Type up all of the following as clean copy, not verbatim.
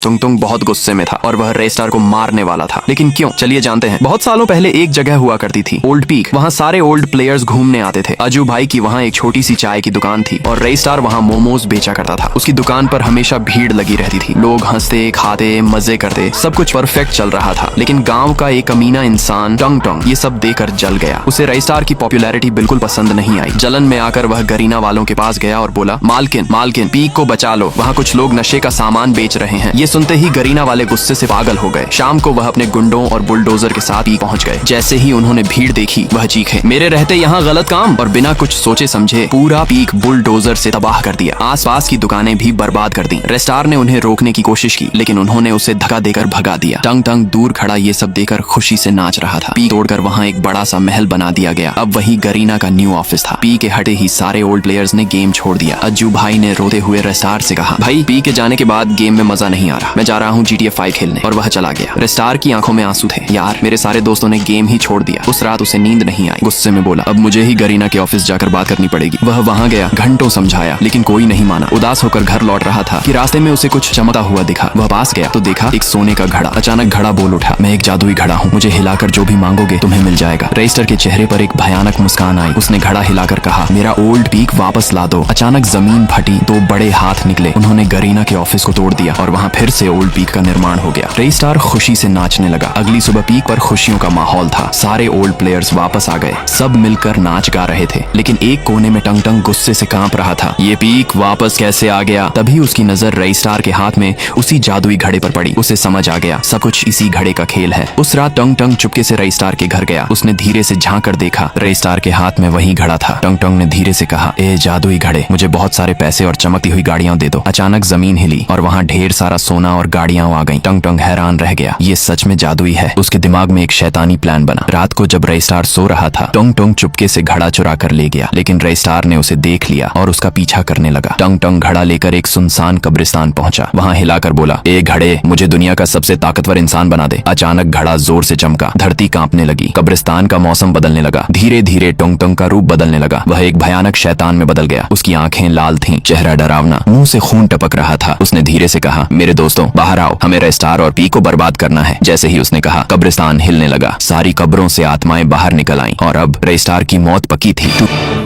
तुंग तुंग बहुत गुस्से में था और वह रेस्टार को मारने वाला था। लेकिन क्यों, चलिए जानते हैं। बहुत सालों पहले एक जगह हुआ करती थी, ओल्ड पीक। वहाँ सारे ओल्ड प्लेयर्स घूमने आते थे। अजू भाई की वहाँ एक छोटी सी चाय की दुकान थी और रेस्टार वहाँ मोमोज बेचा करता था। उसकी दुकान पर हमेशा भीड़ लगी रहती थी। लोग हंसते, खाते, मजे करते, सब कुछ परफेक्ट चल रहा था। लेकिन गाँव का एक कमीना इंसान टंग टंग ये सब देकर जल गया। उसे रेस्टार की पॉपुलैरिटी बिल्कुल पसंद नहीं आई। जलन में आकर वह गरीना वालों के पास गया और बोला, मालकिन मालकिन, पीक को बचा लो, वहाँ कुछ लोग नशे का सामान बेच रहे हैं। ये सुनते ही गरीना वाले गुस्से से पागल हो गए। शाम को वह अपने गुंडों और बुलडोजर के साथ पीक पहुंच गए। जैसे ही उन्होंने भीड़ देखी, वह चीखे, मेरे रहते यहाँ गलत काम, और बिना कुछ सोचे समझे पूरा पीक बुलडोजर से तबाह कर दिया। आसपास की दुकानें भी बर्बाद कर दी। रेस्टार ने उन्हें रोकने की कोशिश की, लेकिन उन्होंने उसे धक्का देकर भगा दिया। टंग टंग दूर खड़ा ये सब देकर खुशी से नाच रहा था। पीक तोड़कर वहाँ एक बड़ा सा महल बना दिया गया। अब वही गरीना का न्यू ऑफिस था। पी के हटे ही सारे ओल्ड प्लेयर्स ने गेम छोड़ दिया। अज्जू भाई ने रोते हुए रेस्टार से कहा, भाई पी के जाने के बाद गेम में मजा नहीं आ रहा, मैं जा रहा हूँ GTA 5 खेलने। और वह चला गया। रेस्टार की आंखों में आंसू थे। यार, मेरे सारे दोस्तों ने गेम ही छोड़ दिया। उस रात उसे नींद नहीं आई। गुस्से में बोला, अब मुझे ही गरीना के ऑफिस जाकर बात करनी पड़ेगी। वह वहाँ गया, घंटों समझाया, लेकिन कोई नहीं माना। उदास होकर घर लौट रहा था कि रास्ते में उसे कुछ चमकता हुआ दिखा। वह पास गया तो देखा एक सोने का घड़ा। अचानक घड़ा बोल उठा, मैं एक जादुई घड़ा हूँ, मुझे हिलाकर जो भी मांगोगे तुम्हें मिल जाएगा। रेस्टर के चेहरे पर एक भयानक मुस्कान आई। उसने घड़ा हिलाकर कहा, मेरा ओल्ड पीक वापस ला दो। अचानक जमीन फटी, दो बड़े हाथ निकले। उन्होंने गरीना के ऑफिस को तोड़ दिया और वहाँ फिर से ओल्ड पीक का निर्माण हो गया। रेस्टार खुशी से नाचने लगा। अगली सुबह पीक पर खुशियों का माहौल था। सारे ओल्ड प्लेयर्स वापस आ गए। सब मिलकर नाच गा रहे थे। लेकिन एक कोने में टंग टंग गुस्से से कांप रहा था। ये पीक वापस कैसे आ गया? तभी उसकी नजर रेस्टार के हाथ में उसी जादुई घड़े पर पड़ी। उसे समझ आ गया, सब कुछ इसी घड़े का खेल है। उस रात टंग टंग चुपके से रेस्टार के घर गया। उसने धीरे से झांक कर देखा, रेस्टार के हाथ में वही घड़ा था। टंग टंग ने धीरे से कहा, ए जादुई घड़े, मुझे बहुत सारे पैसे और चमकती हुई गाड़ियां दे दो। अचानक जमीन हिली और वहाँ ढेर सारा सोना और गाड़ियां आ गईं। टंग टंग हैरान रह गया, ये सच में जादुई है। उसके दिमाग में एक शैतानी प्लान बना। रात को जब रेस्टार सो रहा था, टंग टंग चुपके से घड़ा चुरा कर ले गया। लेकिन रेस्टार ने उसे देख लिया और उसका पीछा करने लगा। टंग टंग घड़ा लेकर एक सुनसान कब्रिस्तान पहुंचा। वहाँ हिलाकर बोला, ए घड़े, मुझे दुनिया का सबसे ताकतवर इंसान बना दे। अचानक घड़ा जोर से चमका। धरती कांपने लगी। कब्रिस्तान का मौसम बदलने लगा। धीरे धीरे टंग टंग का रूप बदलने लगा। वह एक भयानक शैतान में बदल गया। उसकी आंखें लाल थीं, चेहरा डरावना, मुंह से खून टपक रहा था। उसने धीरे से कहा, मेरे दोस्तों बाहर आओ, हमें रेस्टार और पी को बर्बाद करना है। जैसे ही उसने कहा, कब्रिस्तान हिलने लगा। सारी कब्रों से आत्माएं बाहर निकल आईं और अब रेस्टार की मौत पक्की थी।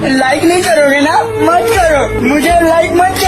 लाइक नहीं करोगे ना? मत करो, मुझे लाइक मत